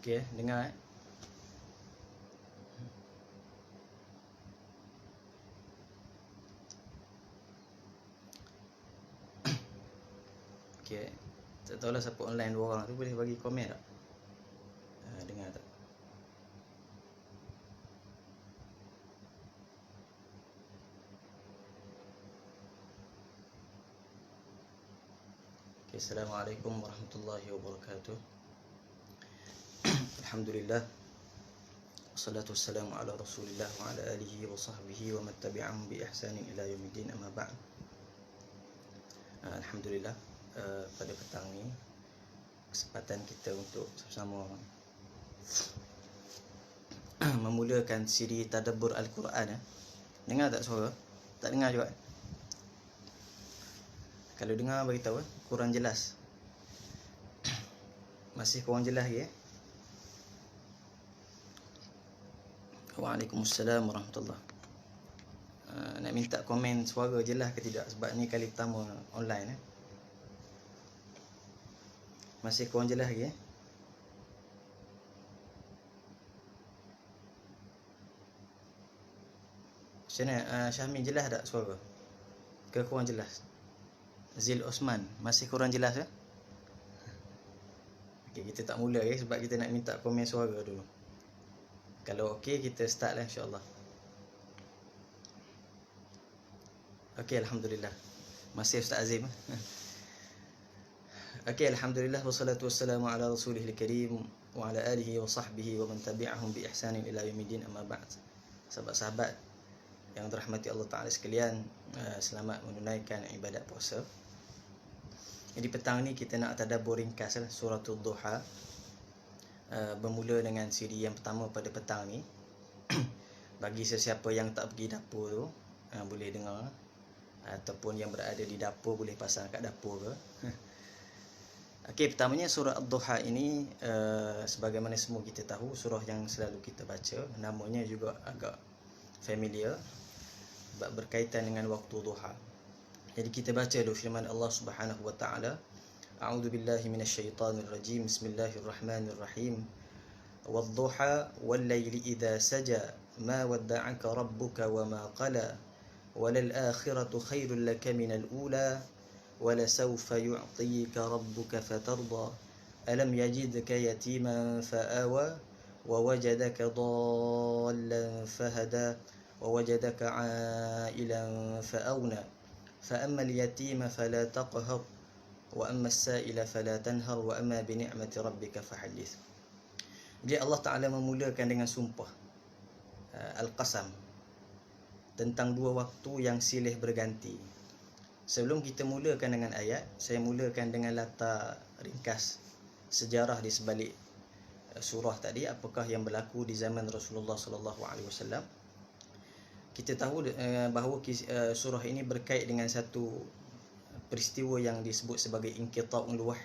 Okey, dengar eh. Okey. Tak tahulah siapa online dua orang tu boleh bagi komen tak? Dengar tak? Okay, Assalamualaikum warahmatullahi wabarakatuh. Alhamdulillah. Wassalatu wassalamu ala Rasulillah wa ala alihi wa sahbihi wa man tabi'ahum bi ihsanin ila yaumiddin, amma ba'd. Alhamdulillah, pada petang ni kesempatan kita untuk sama-sama memulakan siri tadabbur Al-Quran. Dengar tak suara? Tak dengar juga? Kalau dengar bagi tahu, kurang jelas. Masih kurang jelas lagi Waalaikumsalam warahmatullahi. Nak minta komen suara jelas ke tidak, sebab ni kali pertama online Masih kurang jelas lagi Macam mana? Syahmi, jelas tak suara? Ke kurang jelas? Zil Osman, masih kurang jelas ya? Okey, kita tak mula sebab kita nak minta komen suara dulu. Kalau okey, kita start lah insya-Allah. Okey, alhamdulillah. Masih Ustaz Azim. Okey, alhamdulillah wassalatu wassalamu ala rasulihil karim wa ala alihi wa sahbihi wa man tabi'ahum bi ihsanin ila yaumiddin, amma ba'd. Sahabat-sahabat yang dirahmati Allah Taala sekalian, selamat menunaikan ibadat puasa. Jadi petang ni kita nak tadabbur ringkas suratul Duha. Bermula dengan siri yang pertama pada petang ni. Bagi sesiapa yang tak pergi dapur tu, boleh dengar, ataupun yang berada di dapur boleh pasang kat dapur ke. Okey, pertamanya surah Ad-Duha ini, sebagaimana semua kita tahu, surah yang selalu kita baca. Namanya juga agak familiar sebab berkaitan dengan waktu duha. Jadi kita baca dulu firman Allah Subhanahu wa taala. A'udzu billahi minasyaitonir rajim. Bismillahirrahmanirrahim. Wad-duha wal-laili idza saja ma wadda'aka rabbuka wa ma qala. Walal akhiratu khairul laka minal ula wa lasawfa yu'tika rabbuka fatarda. Alam yajidka yatiman fa'awa wa wajadaka dhallan fahada wa wajadaka 'ailan fa'awna. فأما اليتيم فلا تقهر وأما السائل فلا تنهر وأما بنعمة ربك فحدث. Jadi Allah Ta'ala memulakan dengan sumpah, Al-Qasam, tentang dua waktu yang silih berganti. Sebelum kita mulakan dengan ayat, saya mulakan dengan latar ringkas sejarah di sebalik surah tadi, apakah yang berlaku di zaman Rasulullah SAW. Kita tahu bahawa surah ini berkait dengan satu peristiwa yang disebut sebagai inqita'ul wahyi,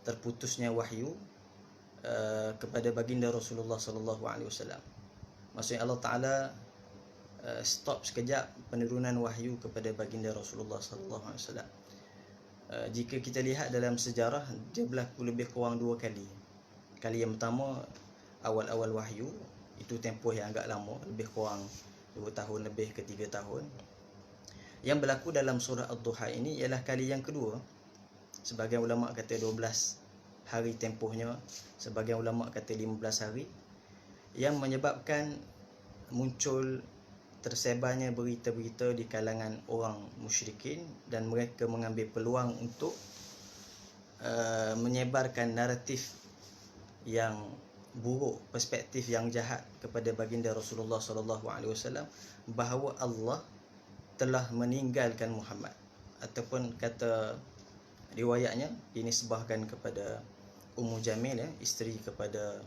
terputusnya wahyu kepada baginda Rasulullah SAW. Maksudnya Allah Ta'ala stop sekejap penurunan wahyu kepada baginda Rasulullah SAW. Jika kita lihat dalam sejarah, dia berlaku lebih kurang dua kali. Kali yang pertama awal-awal wahyu, itu tempoh yang agak lama, lebih kurang 2 tahun lebih ke 3 tahun. Yang berlaku dalam surah Ad-Duha ini ialah kali yang kedua. Sebagian ulama kata 12 hari tempohnya, sebagian ulama kata 15 hari, yang menyebabkan muncul tersebarnya berita-berita di kalangan orang musyrikin, dan mereka mengambil peluang untuk menyebarkan naratif yang buruk, perspektif yang jahat kepada baginda Rasulullah SAW, bahawa Allah telah meninggalkan Muhammad, ataupun kata riwayatnya dinisbahkan kepada Ummu Jamil, isteri kepada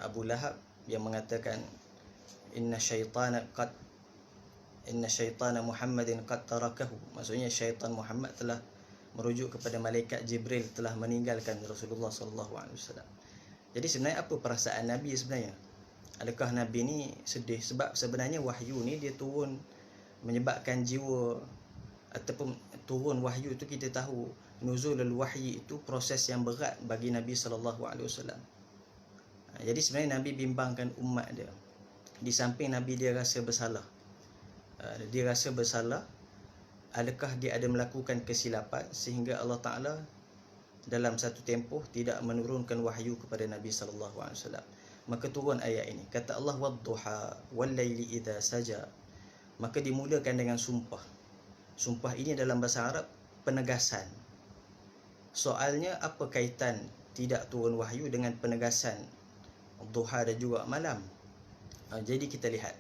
Abu Lahab, yang mengatakan inna syaitana Muhammadin qad tarakahu. Maksudnya syaitan Muhammad telah merujuk kepada malaikat Jibril, telah meninggalkan Rasulullah SAW. Jadi sebenarnya apa perasaan Nabi sebenarnya? Adakah Nabi ni sedih? Sebab sebenarnya wahyu ni dia turun menyebabkan jiwa, ataupun turun wahyu tu, kita tahu nuzulul wahyi itu proses yang berat bagi Nabi SAW. Jadi sebenarnya Nabi bimbangkan umat dia. Di samping Nabi dia rasa bersalah. Dia rasa bersalah, adakah dia ada melakukan kesilapan sehingga Allah Ta'ala dalam satu tempoh tidak menurunkan wahyu kepada Nabi SAW. Maka turun ayat ini. Kata Allah, "Wadduha wal-laili idza saja." Maka dimulakan dengan sumpah. Sumpah ini dalam bahasa Arab penegasan. Soalnya apa kaitan tidak turun wahyu dengan penegasan duha dan juga malam? Jadi kita lihat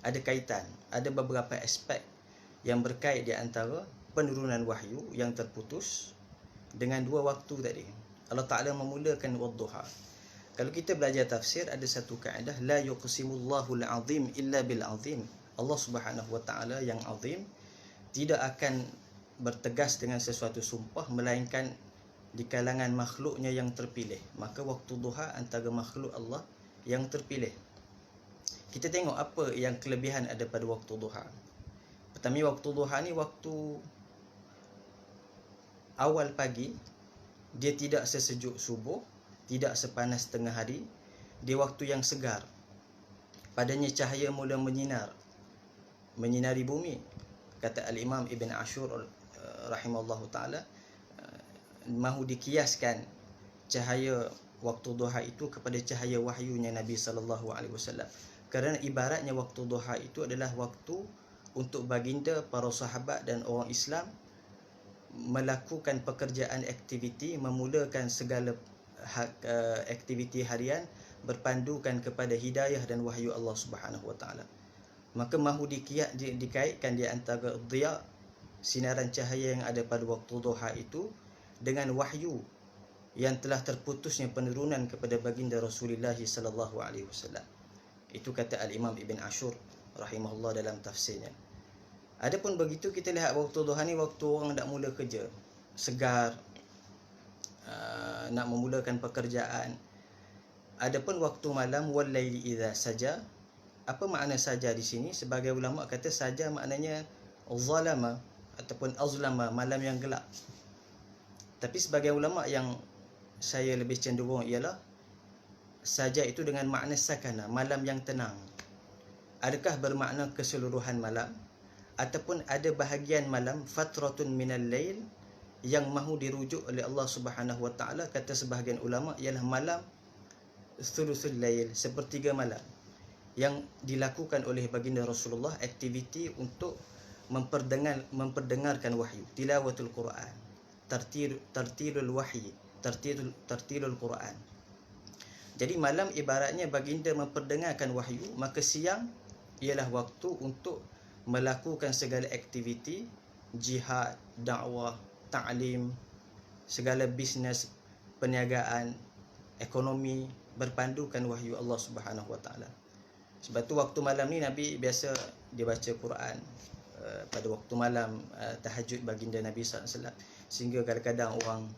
ada kaitan, ada beberapa aspek yang berkait di antara penurunan wahyu yang terputus dengan dua waktu tadi. Allah Ta'ala memulakan wadduha. Kalau kita belajar tafsir, ada satu kaedah, la yuqsimullahu al-azim illa bil-azim. Allah Subhanahu wa Ta'ala yang azim tidak akan bertegas dengan sesuatu sumpah melainkan di kalangan makhluknya yang terpilih. Maka waktu duha antara makhluk Allah yang terpilih. Kita tengok apa yang kelebihan ada pada waktu duha. Pertama, waktu duha ni waktu awal pagi, dia tidak sesejuk subuh, tidak sepanas tengah hari, dia waktu yang segar. Padanya cahaya mula menyinari bumi. Kata Al-Imam Ibn Ashur rahimahullahu ta'ala, mahu dikiaskan cahaya waktu duha itu kepada cahaya wahyunya Nabi SAW. Kerana ibaratnya waktu duha itu adalah waktu untuk baginda, para sahabat dan orang Islam melakukan pekerjaan aktiviti, memulakan segala aktiviti harian berpandukan kepada hidayah dan wahyu Allah Subhanahu wa Ta'ala. Maka mahu dikaitkan di antara dhiya, sinaran cahaya yang ada pada waktu duha itu, dengan wahyu yang telah terputusnya penurunan kepada baginda Rasulullah sallallahu alaihi wasallam. Itu kata Al-Imam Ibn Ashur rahimahullah dalam tafsirnya. Adapun begitu, kita lihat waktu duha ni waktu orang nak mula kerja, segar, nak memulakan pekerjaan. Adapun waktu malam, wal-laili idza saja. Apa makna saja di sini? Sebagai ulama kata saja maknanya zalama ataupun azlama, malam yang gelap. Tapi sebagai ulama yang saya lebih cenderung ialah saja itu dengan makna sakana, malam yang tenang. Adakah bermakna keseluruhan malam ataupun ada bahagian malam, fatratun minal lail, yang mahu dirujuk oleh Allah Subhanahu wa Ta'ala? Kata sebahagian ulama ialah malam thuluthul lail, sepertiga malam, yang dilakukan oleh baginda Rasulullah aktiviti untuk memperdengarkan wahyu, tilawatul Quran, tartilul wahyi, tartilul Quran. Jadi malam ibaratnya baginda memperdengarkan wahyu, maka siang ialah waktu untuk melakukan segala aktiviti jihad, dakwah, ta'lim, segala bisnes, perniagaan, ekonomi berpandukan wahyu Allah Subhanahu wa Ta'ala. Sebab tu waktu malam ni Nabi biasa dia baca Quran pada waktu malam, tahajud baginda Nabi SAW. Sehingga kadang-kadang orang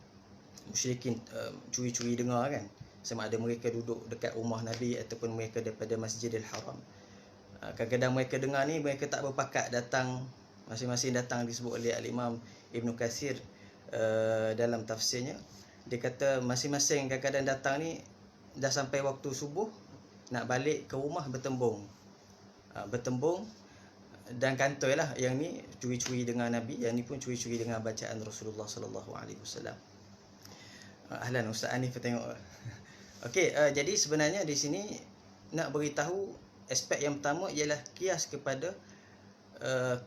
musyrikin curi-curi dengar kan, sama ada mereka duduk dekat rumah Nabi ataupun mereka daripada Masjidil Haram. Kadang-kadang mereka dengar ni, mereka tak berpakat datang, masing-masing datang. Disebut oleh Al-Imam Ibn Kathir dalam tafsirnya. Dia kata masing-masing kadang-kadang datang ni dah sampai waktu subuh, nak balik ke rumah bertembung. Bertembung dan kantoi lah. Yang ni curi-curi dengar Nabi, yang ni pun curi-curi dengar bacaan Rasulullah sallallahu alaihi wasallam. Ahlan Ustaz Hanif tengok. Okey, jadi sebenarnya di sini nak beritahu aspek yang pertama ialah kias kepada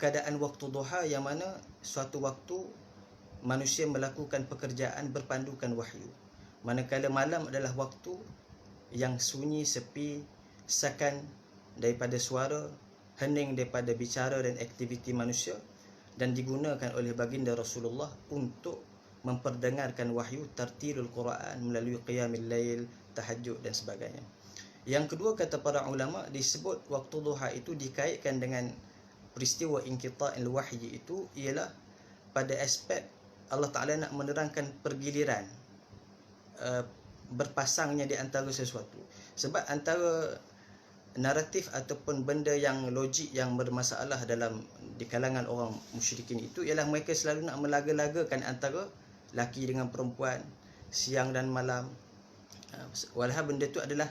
keadaan waktu duha, yang mana suatu waktu manusia melakukan pekerjaan berpandukan wahyu. Manakala malam adalah waktu yang sunyi, sepi, sakan daripada suara, hening daripada bicara dan aktiviti manusia, dan digunakan oleh baginda Rasulullah untuk memperdengarkan wahyu, tartilul Quran melalui qiyamil lail, tahajud dan sebagainya. Yang kedua, kata para ulama, disebut waktu duha itu dikaitkan dengan peristiwa inqita'il wahyi itu ialah pada aspek Allah Ta'ala nak menerangkan pergiliran berpasangnya di antara sesuatu. Sebab antara naratif ataupun benda yang logik yang bermasalah di kalangan orang musyrikin itu ialah mereka selalu nak melaga-lagakan antara laki dengan perempuan, siang dan malam. Walhal benda itu adalah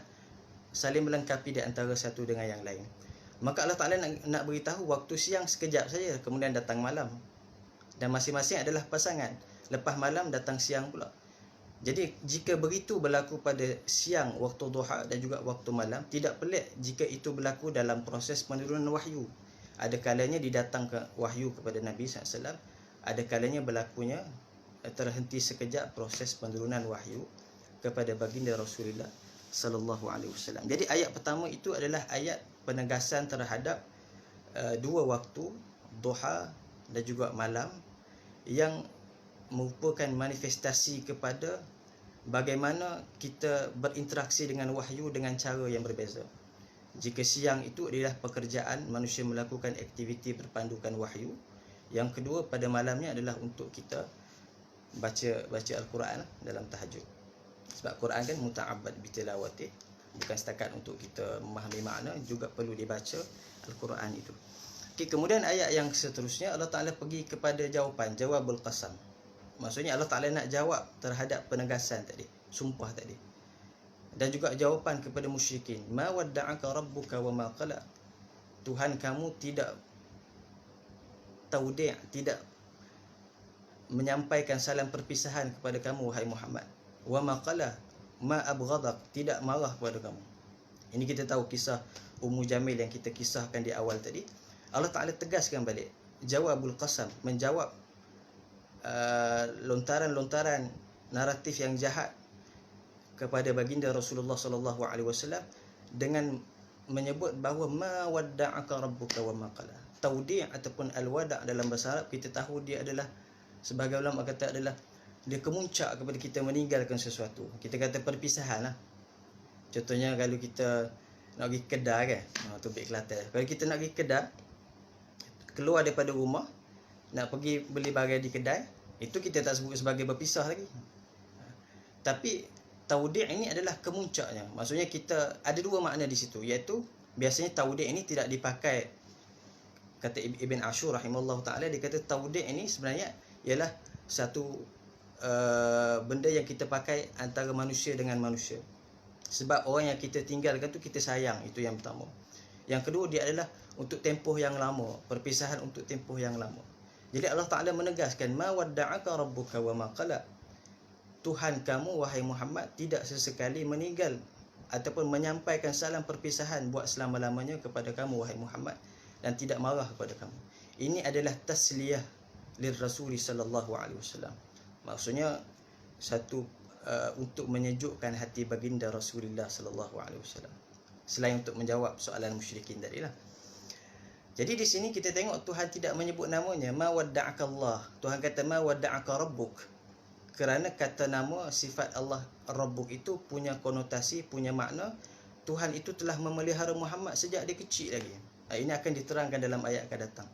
saling melengkapi di antara satu dengan yang lain. Maka Allah Ta'ala nak beritahu waktu siang sekejap saja, kemudian datang malam. Dan masing-masing adalah pasangan. Lepas malam datang siang pula. Jadi jika begitu berlaku pada siang waktu duha dan juga waktu malam, tidak pelik jika itu berlaku dalam proses penurunan wahyu. Ada kalanya didatangkan wahyu kepada Nabi SAW, ada kalanya berlakunya terhenti sekejap proses penurunan wahyu kepada baginda Rasulullah sallallahu alaihi wasallam. Jadi ayat pertama itu adalah ayat penegasan terhadap dua waktu, duha dan juga malam, yang merupakan manifestasi kepada bagaimana kita berinteraksi dengan wahyu dengan cara yang berbeza. Jika siang itu adalah pekerjaan, manusia melakukan aktiviti berpandukan wahyu. Yang kedua, pada malamnya adalah untuk kita baca Al-Quran dalam tahajud. Sebab Quran kan muta'abbad bitilawatih, bukan setakat untuk kita memahami makna, juga perlu dibaca Al-Quran itu. Okay, kemudian ayat yang seterusnya Allah Ta'ala pergi kepada jawapan, jawabul qasam. Maksudnya Allah Ta'ala nak jawab terhadap penegasan tadi, sumpah tadi. Dan juga jawapan kepada musyrikin, ma wadda'aka rabbuka wa ma qala. Tuhan kamu tidak taudi', tidak menyampaikan salam perpisahan kepada kamu wahai Muhammad. Wa ma qala, ma abghadak, tidak marah kepada kamu. Ini kita tahu kisah Ummu Jamil yang kita kisahkan di awal tadi. Allah Ta'ala tegaskan balik, jawabul qasam, menjawab lontaran-lontaran naratif yang jahat kepada baginda Rasulullah sallallahu alaihi wasallam dengan menyebut bahawa ma wadda'aka rabbuka wa ma qala. Taudi' ataupun al-wada' dalam bahasa Arab kita tahu dia adalah, sebagai ulama kata, adalah dia kemuncak kepada kita meninggalkan sesuatu. Kita kata perpisahan lah. Contohnya kalau kita nak pergi kedai kan, tu baik Kelantan. Kalau kita nak pergi kedai, keluar daripada rumah nak pergi beli barang di kedai, itu kita tak sebut sebagai berpisah lagi. Tapi taudi' ini adalah kemuncaknya. Maksudnya kita ada dua makna di situ, iaitu biasanya taudi' ini tidak dipakai. Kata Ibn Ashur rahimahullah ta'ala, dia kata taudi' ini sebenarnya ialah satu benda yang kita pakai antara manusia dengan manusia. Sebab orang yang kita tinggalkan tu kita sayang, itu yang pertama. Yang kedua, dia adalah untuk tempoh yang lama, perpisahan untuk tempoh yang lama. Jadi Allah Ta'ala menegaskan, ma wadda'aka rabbuka wa ma qala. Tuhan kamu wahai Muhammad tidak sesekali meninggal ataupun menyampaikan salam perpisahan buat selama-lamanya kepada kamu wahai Muhammad, dan tidak marah kepada kamu. Ini adalah tasliyah lirrasul sallallahu alaihi wasallam. Maksudnya satu untuk menyejukkan hati baginda Rasulullah sallallahu alaihi wasallam, selain untuk menjawab soalan musyrikin tadilah. Jadi di sini kita tengok Tuhan tidak menyebut namanya, ma wadda'aka Allah. Tuhan kata ma wadda'aka rabbuk. Kerana kata nama sifat Allah Rabbuk itu punya konotasi, punya makna Tuhan itu telah memelihara Muhammad sejak dia kecil lagi. Ini akan diterangkan dalam ayat akan datang.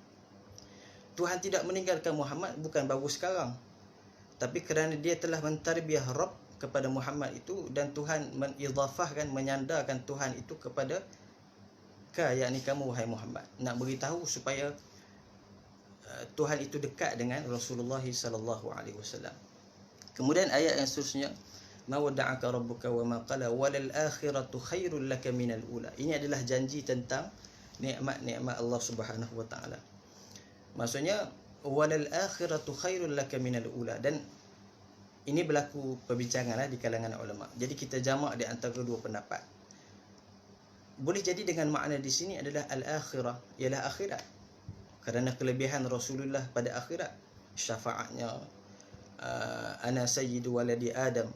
Tuhan tidak meninggalkan Muhammad bukan baru sekarang, tapi kerana dia telah mentarbiah Rabb kepada Muhammad itu, dan Tuhan mengidhafahkan, menyandarkan Tuhan itu kepada ka, yakni kamu wahai Muhammad. Nak beritahu supaya Tuhan itu dekat dengan Rasulullah sallallahu alaihi wasallam. Kemudian ayat yang seterusnya, ma wadda'aka rabbuka wa ma qala walal akhiratu khairul laka minal ula. Ini adalah janji tentang nikmat-nikmat Allah Subhanahu wa taala. Maksudnya walal akhiratu khairul laka minal ula, dan ini berlaku perbincanganlah di kalangan ulama. Jadi kita jamak di antara dua pendapat. Boleh jadi dengan makna di sini adalah al-akhirah, ialah akhirat. Kerana kelebihan Rasulullah pada akhirat, syafaatnya, ana sayyidu waladi Adam,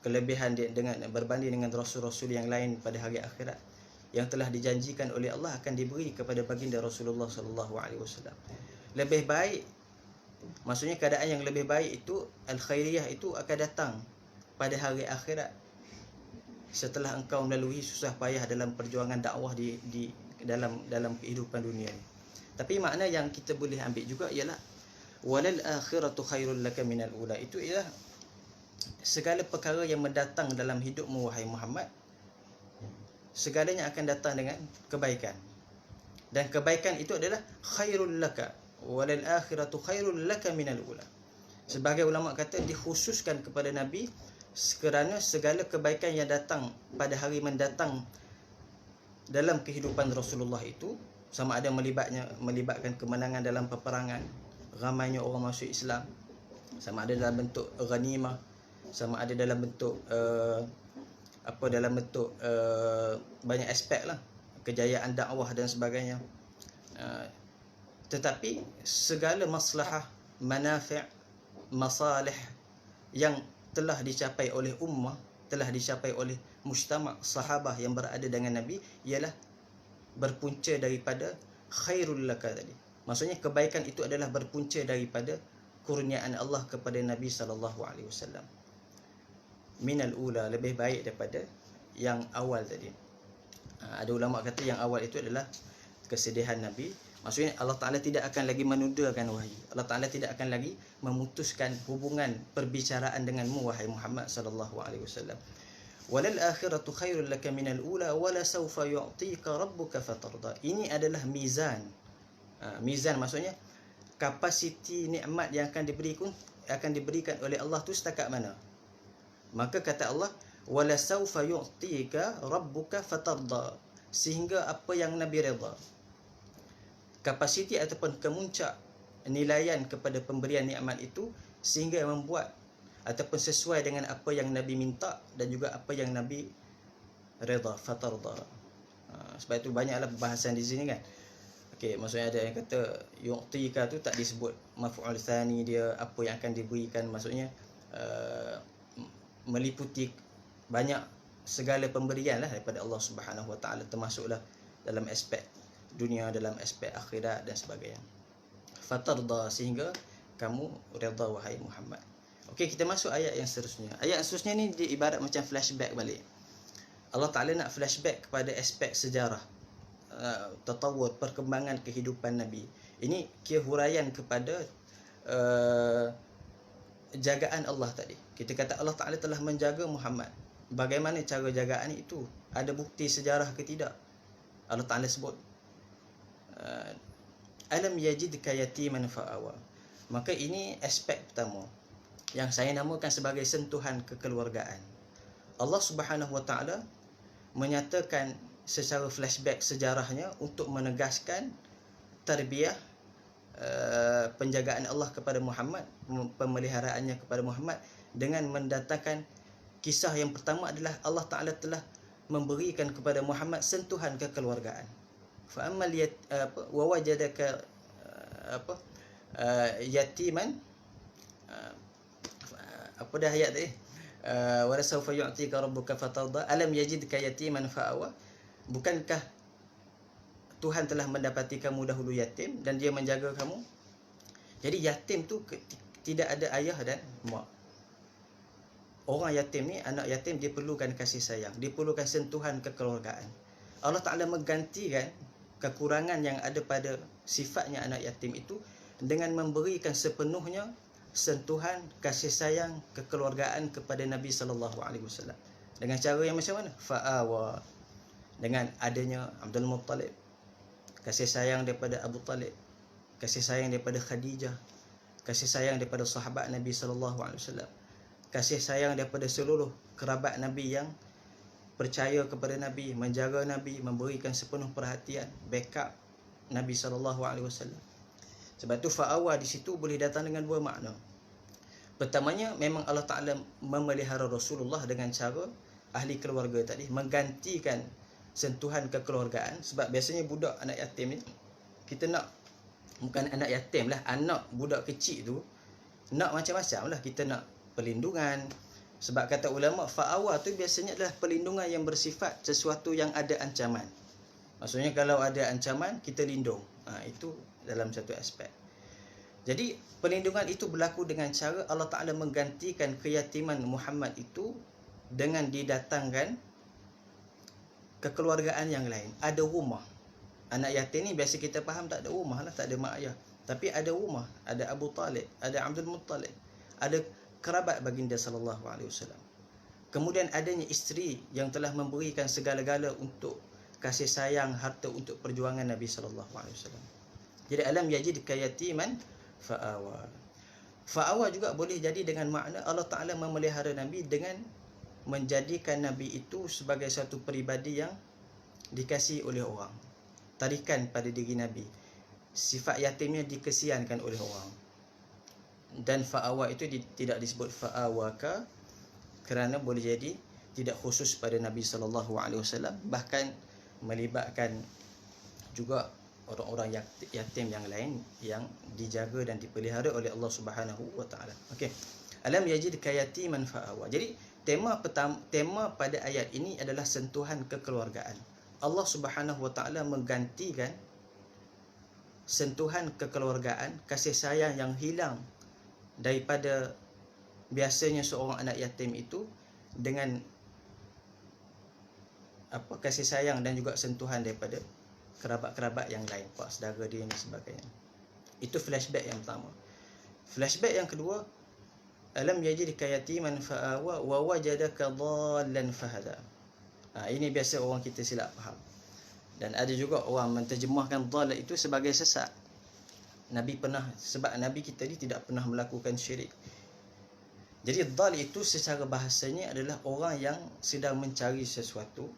kelebihan dia dengan berbanding dengan rasul-rasul yang lain pada hari akhirat yang telah dijanjikan oleh Allah akan diberi kepada baginda Rasulullah sallallahu alaihi wasallam. Lebih baik, maksudnya keadaan yang lebih baik itu, al-khairiyah itu akan datang pada hari akhirat setelah engkau melalui susah payah dalam perjuangan dakwah di dalam kehidupan dunia ini. Tapi makna yang kita boleh ambil juga ialah walal akhiratu khairul laka minal ula. Itu ialah segala perkara yang mendatang dalam hidupmu wahai Muhammad, segalanya akan datang dengan kebaikan. Dan kebaikan itu adalah khairul laka, walal akhiratu khairul laka minal ula. Sebagai ulama kata dikhususkan kepada Nabi kerana segala kebaikan yang datang pada hari mendatang dalam kehidupan Rasulullah itu, sama ada melibatkan kemenangan dalam peperangan, ramainya orang masuk Islam, sama ada dalam bentuk ghanimah, sama ada dalam bentuk banyak aspek lah, kejayaan dakwah dan sebagainya. Tetapi segala maslahah, manafi', masalih yang telah dicapai oleh ummah, telah dicapai oleh mujtama' sahabah yang berada dengan Nabi, ialah berpunca daripada khairul laka tadi. Maksudnya kebaikan itu adalah berpunca daripada kurniaan Allah kepada Nabi SAW. Minal ula, lebih baik daripada yang awal tadi. Ada ulama kata yang awal itu adalah kesedihan Nabi. Maksudnya Allah Ta'ala tidak akan lagi menudakan wahyu. Allah Ta'ala tidak akan lagi memutuskan hubungan perbicaraan denganmu, wahai Muhammad sallallahu alaihi wasallam. Walal akhiratu khairul laka minal ula wala sawfa yu'tika rabbuka fatarda. Ini adalah mizan. Mizan maksudnya kapasiti nikmat yang akan diberikan oleh Allah tu setakat mana. Maka kata Allah, wala sawfa yu'tika rabbuka fatarda, sehingga apa yang Nabi redha. Kapasiti ataupun kemuncak nilaian kepada pemberian nikmat itu sehingga membuat ataupun sesuai dengan apa yang Nabi minta dan juga apa yang Nabi redha, fatarda. Sebab itu banyaklah perbahasan di sini kan. Okey, maksudnya ada yang kata yu'tika tu tak disebut maf'ul tsani, dia apa yang akan diberikan, maksudnya meliputi banyak segala pemberian lah daripada Allah Subhanahu Wa Taala, termasuklah dalam aspek dunia, dalam aspek akhirat dan sebagainya. Fatarda, sehingga kamu redha wahai Muhammad. Okey, kita masuk ayat yang seterusnya. Ayat yang seterusnya ni dia ibarat macam flashback balik. Allah Ta'ala nak flashback kepada aspek sejarah, tatawur, perkembangan kehidupan Nabi. Ini kira huraian kepada jagaan Allah tadi. Kita kata Allah Ta'ala telah menjaga Muhammad. Bagaimana cara jagaan itu? Ada bukti sejarah ke tidak? Allah Ta'ala sebut, alam yajidka yatiman fa'awa. Maka ini aspek pertama yang saya namakan sebagai sentuhan kekeluargaan. Allah Subhanahu Wa Taala menyatakan secara flashback sejarahnya untuk menegaskan tarbiyah, penjagaan Allah kepada Muhammad, pemeliharaannya kepada Muhammad, dengan mendatangkan kisah yang pertama adalah Allah Ta'ala telah memberikan kepada Muhammad sentuhan kekeluargaan. Fa ammal wa wajadaka yatiman, apa dah ayat tadi, wala sawfa yu'tika rabbuka fatarda, alam yajidka yatiman fa'awa. Bukankah Tuhan telah mendapati kamu dahulu yatim dan dia menjaga kamu? Jadi yatim tu tidak ada ayah dan mak. Orang yatim ni, anak yatim, dia perlukan kasih sayang, dia perlukan sentuhan kekeluargaan. Allah Ta'ala menggantikan kekurangan yang ada pada sifatnya anak yatim itu dengan memberikan sepenuhnya sentuhan kasih sayang kekeluargaan kepada Nabi sallallahu alaihi wasallam. Dengan cara yang macam mana? Fa'awa, dengan adanya Abdul Muttalib, kasih sayang daripada Abu Talib, kasih sayang daripada Khadijah, kasih sayang daripada sahabat Nabi sallallahu alaihi wasallam, kasih sayang daripada seluruh kerabat Nabi yang percaya kepada Nabi, menjaga Nabi, memberikan sepenuh perhatian, backup Nabi SAW. Sebab tu fa'awa di situ boleh datang dengan dua makna. Pertamanya, memang Allah Ta'ala memelihara Rasulullah dengan cara ahli keluarga tadi, menggantikan sentuhan kekeluargaan. Sebab biasanya budak anak yatim ni, kita nak, bukan anak yatim lah, anak budak kecil tu nak macam-macam lah. Kita nak perlindungan. Sebab kata ulama, fa'awa tu biasanya adalah perlindungan yang bersifat sesuatu yang ada ancaman. Maksudnya kalau ada ancaman, kita lindung. Itu dalam satu aspek. Jadi perlindungan itu berlaku dengan cara Allah Ta'ala menggantikan keyatiman Muhammad itu dengan didatangkan kekeluargaan yang lain. Ada rumah. Anak yatim ni biasa kita faham tak ada rumah lah, tak ada mak ayah. Tapi ada rumah, ada Abu Talib, ada Abdul Muttalib, ada kerabat baginda sallallahu alaihi wasallam. Kemudian adanya isteri yang telah memberikan segala-gala untuk kasih sayang, harta untuk perjuangan Nabi sallallahu alaihi wasallam. Jadi alam yajidka yatiman fa'awa. Fa'awa juga boleh jadi dengan makna Allah Ta'ala memelihara Nabi dengan menjadikan Nabi itu sebagai satu peribadi yang dikasihi oleh orang. Tarikan pada diri Nabi. Sifat yatimnya dikesiankan oleh orang. Dan fa'awa itu tidak disebut fa'awaka kerana boleh jadi tidak khusus pada Nabi SAW, bahkan melibatkan juga orang-orang yatim yang lain yang dijaga dan dipelihara oleh Allah Subhanahu wa taala. Okey. Alam yajidka yatiman fa'awa. Jadi tema pada ayat ini adalah sentuhan kekeluargaan. Allah Subhanahu wa taala menggantikan sentuhan kekeluargaan, kasih sayang yang hilang daripada biasanya seorang anak yatim itu dengan kasih sayang dan juga sentuhan daripada kerabat-kerabat yang lain, pak saudara dia dan sebagainya. Itu flashback yang pertama. Flashback yang kedua, alam yajidka yatiman fa'awa wa wajadaka dhallan fahada. Ini biasa orang kita silap faham. Dan ada juga orang menterjemahkan dhal itu sebagai sesat. Sebab Nabi kita ni tidak pernah melakukan syirik. Jadi dhal itu secara bahasanya adalah orang yang sedang mencari sesuatu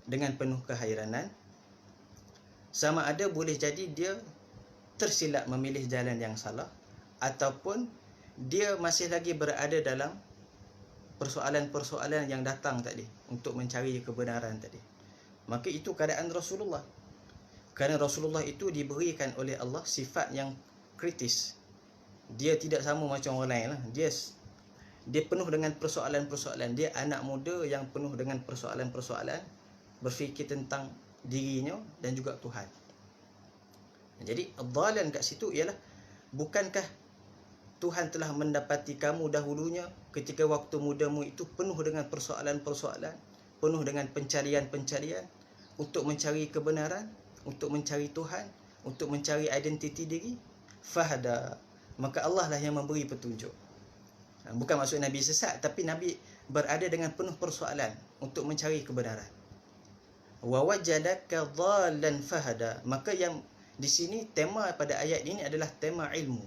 dengan penuh kehairanan. Sama ada boleh jadi dia tersilap memilih jalan yang salah, ataupun dia masih lagi berada dalam persoalan-persoalan yang datang tadi untuk mencari kebenaran tadi. Maka itu keadaan Rasulullah. Kerana Rasulullah itu diberikan oleh Allah sifat yang kritis. Dia tidak sama macam orang lain lah. Dia penuh dengan persoalan-persoalan. Dia anak muda yang penuh dengan persoalan-persoalan, berfikir tentang dirinya dan juga Tuhan. Jadi dhalan kat situ ialah, bukankah Tuhan telah mendapati kamu dahulunya ketika waktu mudamu itu penuh dengan persoalan-persoalan, penuh dengan pencarian-pencarian untuk mencari kebenaran, untuk mencari Tuhan, untuk mencari identiti diri. Fahada, maka Allah lah yang memberi petunjuk. Bukan maksud Nabi sesat, tapi Nabi berada dengan penuh persoalan untuk mencari kebenaran. Wa wajadaka dhallan fahada, maka yang di sini tema pada ayat ini adalah tema ilmu.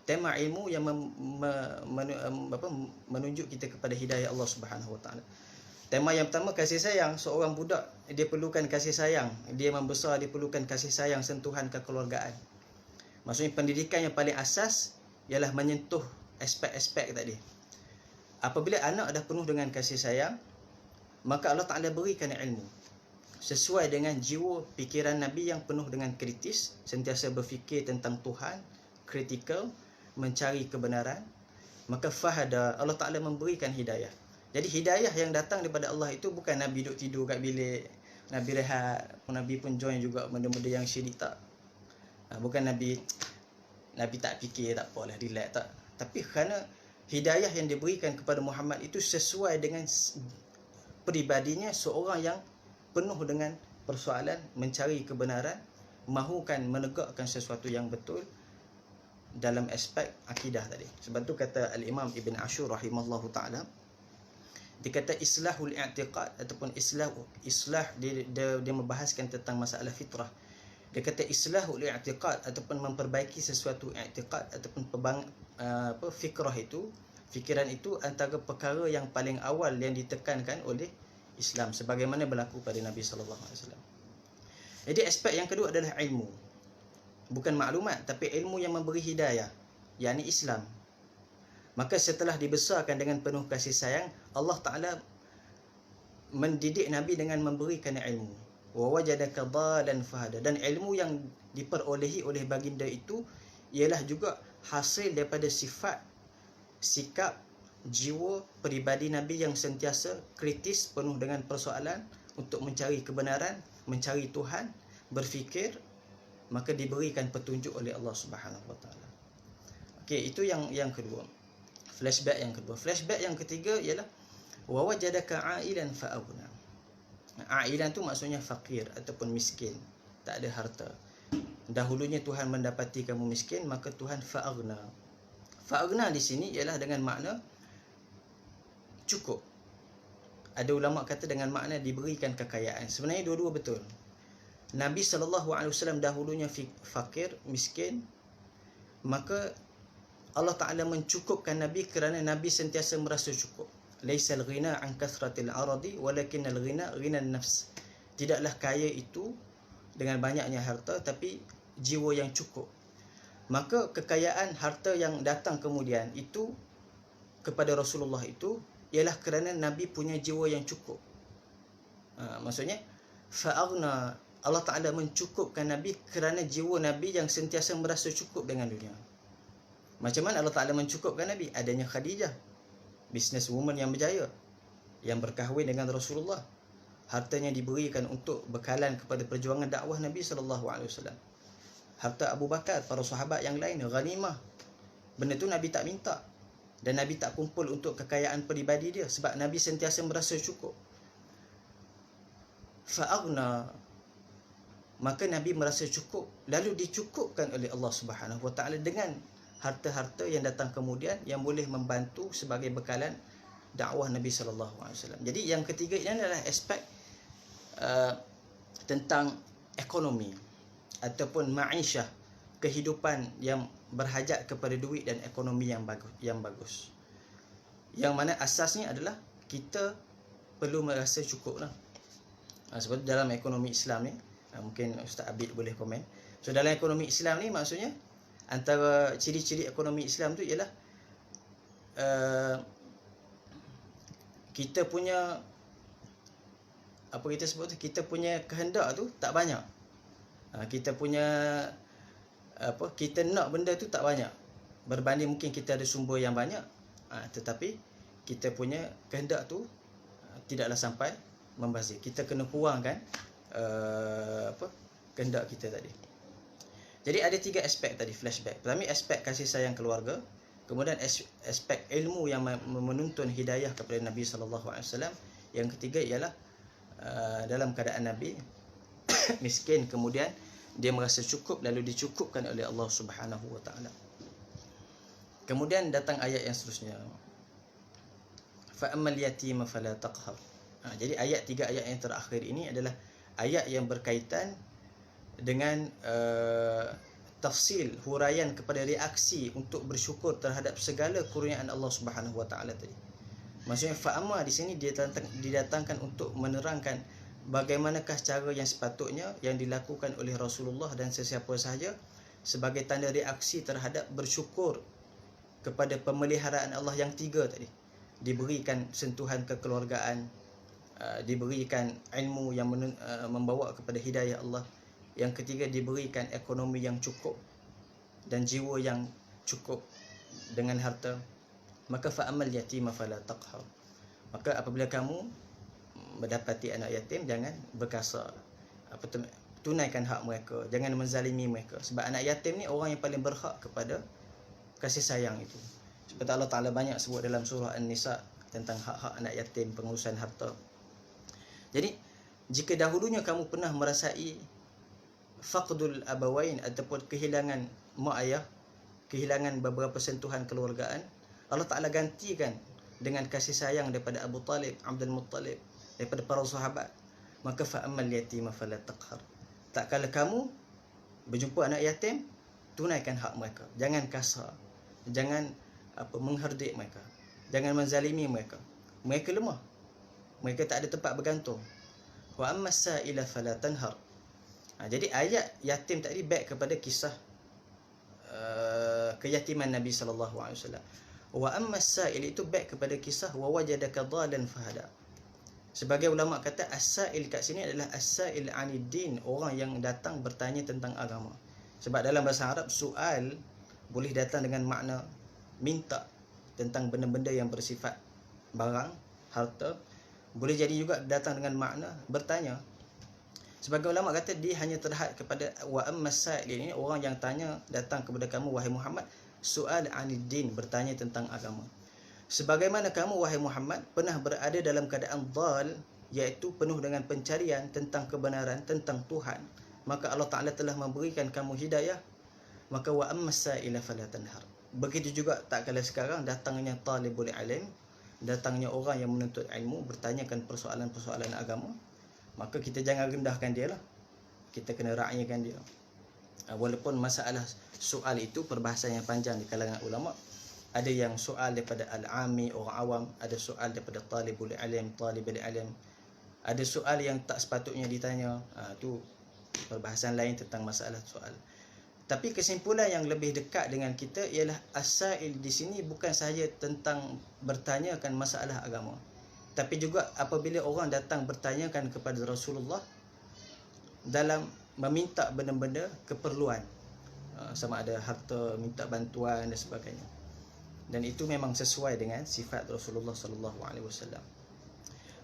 Tema ilmu yang menunjuk kita kepada hidayah Allah Subhanahu wa taala. Tema yang pertama, kasih sayang. Seorang budak dia perlukan kasih sayang. Dia membesar, dia perlukan kasih sayang, sentuhan kekeluargaan. Maksudnya pendidikan yang paling asas ialah menyentuh aspek-aspek tadi. Apabila anak dah penuh dengan kasih sayang, maka Allah Ta'ala berikan ilmu sesuai dengan jiwa fikiran Nabi yang penuh dengan kritis, sentiasa berfikir tentang Tuhan, kritikal, mencari kebenaran. Maka fahada, Allah Ta'ala memberikan hidayah. Jadi hidayah yang datang daripada Allah itu bukan Nabi duduk tidur kat bilik, Nabi rehat, Nabi pun join juga benda-benda yang syirik, tak. Bukan Nabi tak fikir, tak apalah, relax, tak. Tapi kerana hidayah yang diberikan kepada Muhammad itu sesuai dengan peribadinya, seorang yang penuh dengan persoalan, mencari kebenaran, mahukan menegakkan sesuatu yang betul dalam aspek akidah tadi. Sebab tu kata Al-Imam Ibn Ashur rahimahullahu ta'ala, dia kata islahul i'tiqad ataupun islah dia membahaskan tentang masalah fitrah. Dia kata islahul i'tiqad ataupun memperbaiki sesuatu i'tiqad ataupun fikiran itu antara perkara yang paling awal yang ditekankan oleh Islam, sebagaimana berlaku pada Nabi sallallahu alaihi wasallam. Jadi aspek yang kedua adalah ilmu. Bukan maklumat, tapi ilmu yang memberi hidayah, yakni Islam. Maka setelah dibesarkan dengan penuh kasih sayang, Allah Ta'ala mendidik Nabi dengan memberikan ilmu. Wa wajadaka dhalan fahada. Dan ilmu yang diperolehi oleh baginda itu ialah juga hasil daripada sifat, sikap, jiwa, peribadi Nabi yang sentiasa kritis, penuh dengan persoalan untuk mencari kebenaran, mencari Tuhan, berfikir. Maka diberikan petunjuk oleh Allah Subhanahu wa taala. Okey, itu yang kedua. Flashback yang kedua. Flashback yang ketiga ialah wa wajadaka ailan fa'aghna. Ailan tu maksudnya fakir ataupun miskin, tak ada harta. Dahulunya Tuhan mendapati kamu miskin, maka Tuhan fa'aghna. Fa'aghna di sini ialah dengan makna cukup. Ada ulama kata dengan makna diberikan kekayaan. Sebenarnya dua-dua betul. Nabi SAW dahulunya fakir, miskin, maka Allah Ta'ala mencukupkan Nabi kerana Nabi sentiasa merasa cukup. laisal ghina an kathratil aradi walakinnal ghina ghinan nafs. Tidaklah kaya itu dengan banyaknya harta, tapi jiwa yang cukup. Maka kekayaan harta yang datang kemudian itu kepada Rasulullah itu ialah kerana Nabi punya jiwa yang cukup. Maksudnya fa'aghna, Allah Ta'ala mencukupkan Nabi kerana jiwa Nabi yang sentiasa merasa cukup dengan dunia. Macam mana Allah Ta'ala mencukupkan Nabi? Adanya Khadijah, businesswoman yang berjaya, yang berkahwin dengan Rasulullah. Hartanya diberikan untuk bekalan kepada perjuangan dakwah Nabi SAW. Harta Abu Bakar, para sahabat yang lain, ghanimah. Benda tu Nabi tak minta. Dan Nabi tak kumpul untuk kekayaan peribadi dia, sebab Nabi sentiasa merasa cukup. Fa'aghna, maka Nabi merasa cukup, lalu dicukupkan oleh Allah Subhanahu Wa Taala dengan harta-harta yang datang kemudian yang boleh membantu sebagai bekalan dakwah Nabi SAW. Jadi yang ketiga ini adalah aspek tentang ekonomi ataupun ma'isyah, kehidupan yang berhajat kepada duit dan ekonomi yang bagus. Yang mana asasnya adalah kita perlu merasa cukup lah. Sebab dalam ekonomi Islam ni, mungkin Ustaz Abid boleh komen. So dalam ekonomi Islam ni maksudnya antara ciri-ciri ekonomi Islam tu ialah kita punya apa kita sebut tu, kita punya kehendak tu tak banyak. Kita punya kita nak benda tu tak banyak. Berbanding mungkin kita ada sumber yang banyak, tetapi kita punya kehendak tu tidaklah sampai membazir. Kita kena kurangkan kehendak kita tadi. Jadi ada 3 aspek tadi flashback. Pertama aspek kasih sayang keluarga, kemudian aspek ilmu yang menuntun hidayah kepada Nabi SAW. Yang ketiga ialah dalam keadaan Nabi miskin, kemudian dia merasa cukup lalu dicukupkan oleh Allah Subhanahu Wa Taala. Kemudian datang ayat yang seterusnya. Fa ammal yatima fala taqhar. Jadi ayat 3 ayat yang terakhir ini adalah ayat yang berkaitan dengan tafsil, huraian kepada reaksi untuk bersyukur terhadap segala kurniaan Allah Subhanahu Wa Taala tadi. Maksudnya fa'amma di sini didatangkan untuk menerangkan bagaimanakah cara yang sepatutnya yang dilakukan oleh Rasulullah dan sesiapa sahaja sebagai tanda reaksi terhadap bersyukur kepada pemeliharaan Allah yang 3 tadi. Diberikan sentuhan kekeluargaan, diberikan ilmu yang membawa kepada hidayah Allah. Yang ketiga, diberikan ekonomi yang cukup dan jiwa yang cukup dengan harta. Maka fa'amal yatima fala taqhar. Maka apabila kamu mendapati anak yatim, jangan berkasar. Tunaikan hak mereka, jangan menzalimi mereka. Sebab anak yatim ni orang yang paling berhak kepada kasih sayang itu. Seperti Allah Ta'ala banyak sebut dalam surah An-Nisa tentang hak-hak anak yatim, pengurusan harta. Jadi jika dahulunya kamu pernah merasai faqdul abawain ataupun kehilangan mak ayah, kehilangan beberapa sentuhan keluargaan, Allah Ta'ala gantikan dengan kasih sayang daripada Abu Talib, Abdul Muttalib, daripada para sahabat. Maka fa'amal yatima fala taqhar. Tak kala kamu berjumpa anak yatim, tunaikan hak mereka. Jangan kasar, jangan mengherdik mereka, jangan menzalimi mereka. Mereka lemah, mereka tak ada tempat bergantung. Wa ammas sa'ila fala tanhar. Jadi ayat yatim tadi back kepada kisah keyatiman Nabi SAW. Wa ammas sa'il itu back kepada kisah wa wajadaka dhalan fahada. Sebagai ulama kata as-sa'il kat sini adalah as-sa'il 'anid din, orang yang datang bertanya tentang agama. Sebab dalam bahasa Arab soal boleh datang dengan makna minta tentang benda-benda yang bersifat barang, harta. Boleh jadi juga datang dengan makna bertanya. Sebagai ulama kata dia hanya terhad kepada wa ammas sa'il ini, orang yang tanya datang kepada kamu wahai Muhammad, soal 'anid din, bertanya tentang agama. Sebagaimana kamu wahai Muhammad pernah berada dalam keadaan dhal, iaitu penuh dengan pencarian tentang kebenaran, tentang Tuhan, maka Allah Ta'ala telah memberikan kamu hidayah. Maka wa ammas sa'ila fala tanhar. Begitu juga tak kala sekarang datangnya talibul ilm, datangnya orang yang menuntut ilmu, bertanyakan persoalan-persoalan agama, maka kita jangan rendahkan dia lah. Kita kena ra'yakan dia. Walaupun masalah soal itu perbahasan yang panjang di kalangan ulama. Ada yang soal daripada al-ami, orang awam, ada soal daripada talibul ilm, ada soal yang tak sepatutnya ditanya. Tu perbahasan lain tentang masalah soal. Tapi kesimpulan yang lebih dekat dengan kita ialah as-sa'il di sini bukan sahaja tentang bertanyakan masalah agama, tapi juga apabila orang datang bertanyakan kepada Rasulullah dalam meminta benda-benda keperluan, sama ada harta, minta bantuan dan sebagainya. Dan itu memang sesuai dengan sifat Rasulullah sallallahu alaihi wasallam.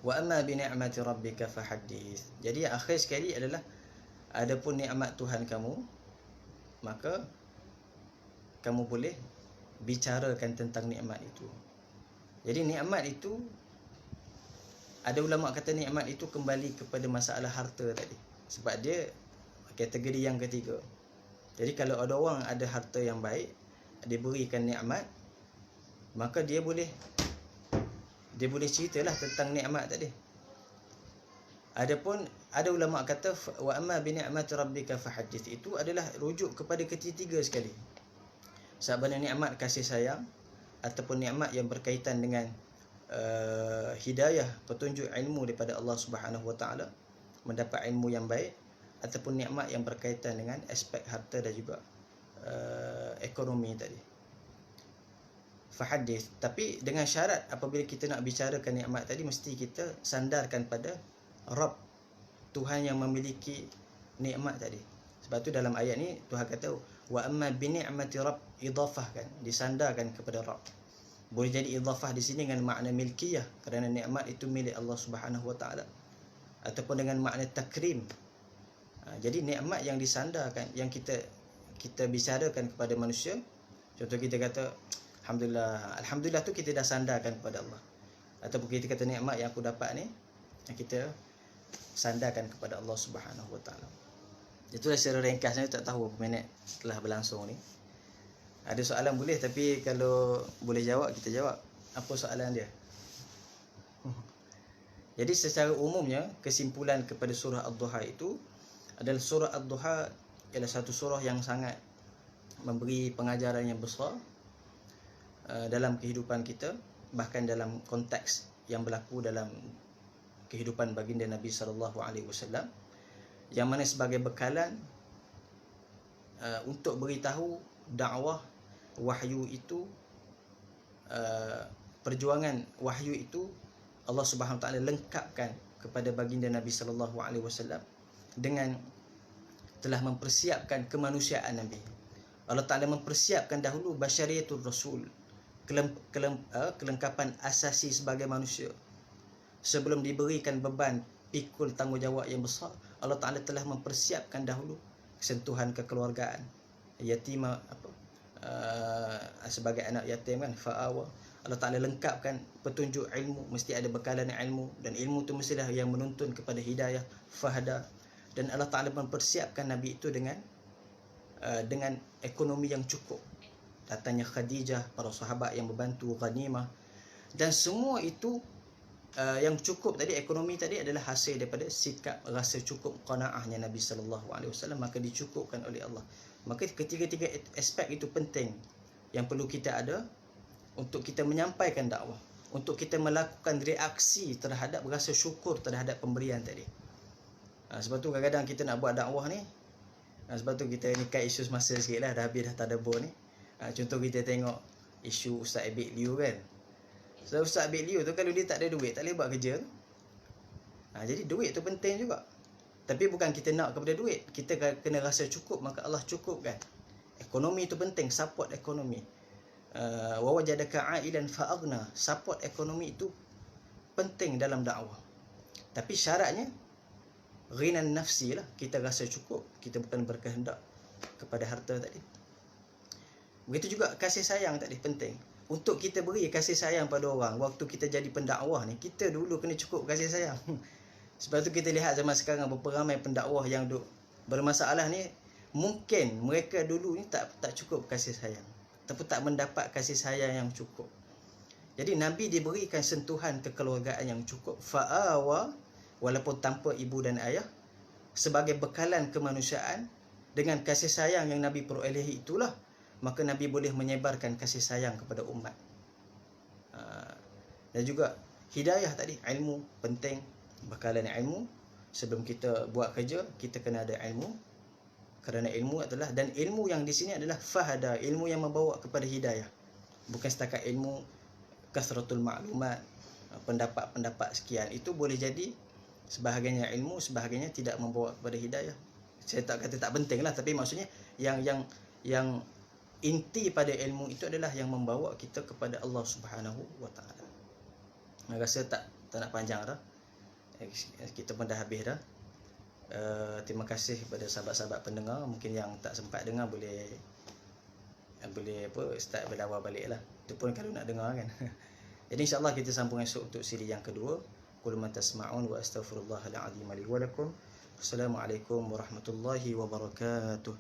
Wa amma bi ni'mati rabbika fahaddits. Jadi akhir sekali adalah adapun nikmat Tuhan kamu, maka kamu boleh bicarakan tentang nikmat itu. Jadi nikmat itu, ada ulama kata nikmat itu kembali kepada masalah harta tadi, sebab dia kategori yang ketiga. Jadi kalau ada orang ada harta yang baik, diberikan nikmat, maka dia boleh ceritalah tentang nikmat tadi. Adapun ada ulama kata wa amma bi ni'mati rabbika fahaddits, itu adalah rujuk kepada ketiga sekali. Sebab nikmat kasih sayang ataupun nikmat yang berkaitan dengan hidayah, petunjuk ilmu daripada Allah Subhanahu Wa Taala, mendapat ilmu yang baik, ataupun nikmat yang berkaitan dengan aspek harta dan juga ekonomi tadi. Fahaddits, tapi dengan syarat apabila kita nak bicarakan nikmat tadi, mesti kita sandarkan pada Rabb, Tuhan yang memiliki nikmat tadi. Sebab tu dalam ayat ni Tuhan kata wa amma bi ni'mati rabb, idafah kan, disandarkan kepada Rabb. Boleh jadi idafah di sini dengan makna milkiyah, kerana nikmat itu milik Allah Subhanahu Wa Taala, ataupun dengan makna takrim. Jadi nikmat yang disandarkan, yang kita bicarakan kepada manusia. Contoh kita kata alhamdulillah tu kita dah sandarkan kepada Allah. Ataupun kita kata nikmat yang aku dapat ni, yang kita sandarkan kepada Allah Subhanahu Wa Taala. Itulah secara ringkasnya, tak tahu berapa minit telah berlangsung ni. Ada soalan boleh, tapi kalau boleh jawab kita jawab. Apa soalan dia? Jadi secara umumnya kesimpulan kepada surah Ad-Duha itu adalah surah Ad-Duha ialah satu surah yang sangat memberi pengajaran yang besar dalam kehidupan kita, bahkan dalam konteks yang berlaku dalam kehidupan baginda Nabi sallallahu alaihi wasallam, yang mana sebagai bekalan untuk beritahu dakwah wahyu itu, perjuangan wahyu itu Allah Subhanahu Wa Taala lengkapkan kepada baginda Nabi sallallahu alaihi wasallam dengan telah mempersiapkan kemanusiaan Nabi. Allah Taala mempersiapkan dahulu basyariyatul rasul, kelengkapan asasi sebagai manusia. Sebelum diberikan beban pikul tanggungjawab yang besar, Allah Taala telah mempersiapkan dahulu sentuhan kekeluargaan, yatima sebagai anak yatim kan, fa'awa. Allah Taala lengkapkan petunjuk ilmu, mesti ada bekalan ilmu, dan ilmu itu mestilah yang menuntun kepada hidayah, fahada. Dan Allah Taala mempersiapkan Nabi itu dengan ekonomi yang cukup. Datangnya Khadijah, para sahabat yang membantu, ghanimah, dan semua itu yang cukup tadi, ekonomi tadi adalah hasil daripada sikap rasa cukup qanaahnya Nabi sallallahu alaihi wasallam, maka dicukupkan oleh Allah. Maka ketiga-tiga aspek itu penting yang perlu kita ada untuk kita menyampaikan dakwah, untuk kita melakukan reaksi terhadap rasa syukur terhadap pemberian tadi. Sebab tu kadang-kadang kita nak buat dakwah ni, sebab tu kita ni kat isu semasa sikit lah, dah habis dah tadabbur ni. Contoh kita tengok isu Ustaz Abid Liu kan. So Ustaz Abid Liu tu kalau dia tak ada duit, tak boleh buat kerja tu. Jadi duit tu penting juga. Tapi bukan kita nak kepada duit, kita kena rasa cukup, maka Allah cukupkan. Ekonomi tu penting, support ekonomi. Wa wajadaka ailan fa'aghna, support ekonomi itu penting dalam dakwah. Tapi syaratnya ghinan nafsi lah, kita rasa cukup, kita bukan berkehendak kepada harta tadi. Begitu juga kasih sayang tadi penting. Untuk kita beri kasih sayang pada orang, waktu kita jadi pendakwah ni, kita dulu kena cukup kasih sayang. Sebab tu kita lihat zaman sekarang berapa ramai pendakwah yang duk bermasalah ni, mungkin mereka dulu ni tak cukup kasih sayang, ataupun tak mendapat kasih sayang yang cukup. Jadi Nabi diberikan sentuhan kekeluargaan yang cukup, fa'awa, walaupun tanpa ibu dan ayah, sebagai bekalan kemanusiaan. Dengan kasih sayang yang Nabi perolehi itulah maka Nabi boleh menyebarkan kasih sayang kepada umat. Dan juga hidayah tadi, ilmu penting, bekalan ilmu. Sebelum kita buat kerja, kita kena ada ilmu. Kerana ilmu adalah, dan ilmu yang di sini adalah fahada, ilmu yang membawa kepada hidayah. Bukan setakat ilmu kasratul maklumat, pendapat-pendapat sekian. Itu boleh jadi sebahagiannya ilmu, sebahagiannya tidak membawa kepada hidayah. Saya tak kata tak penting lah, tapi maksudnya yang inti pada ilmu itu adalah yang membawa kita kepada Allah Subhanahu wa taala. Rasa tak nak panjang dah. Kita pun dah habis dah. Terima kasih kepada sahabat-sahabat pendengar. Mungkin yang tak sempat dengar boleh start berdawar balik lah. Itu pun kalau nak dengar kan. Jadi insya-Allah kita sambung esok untuk siri yang kedua. Qul ma tasma'un wa astaghfirullahal azim li wa lakum. Assalamualaikum warahmatullahi wabarakatuh.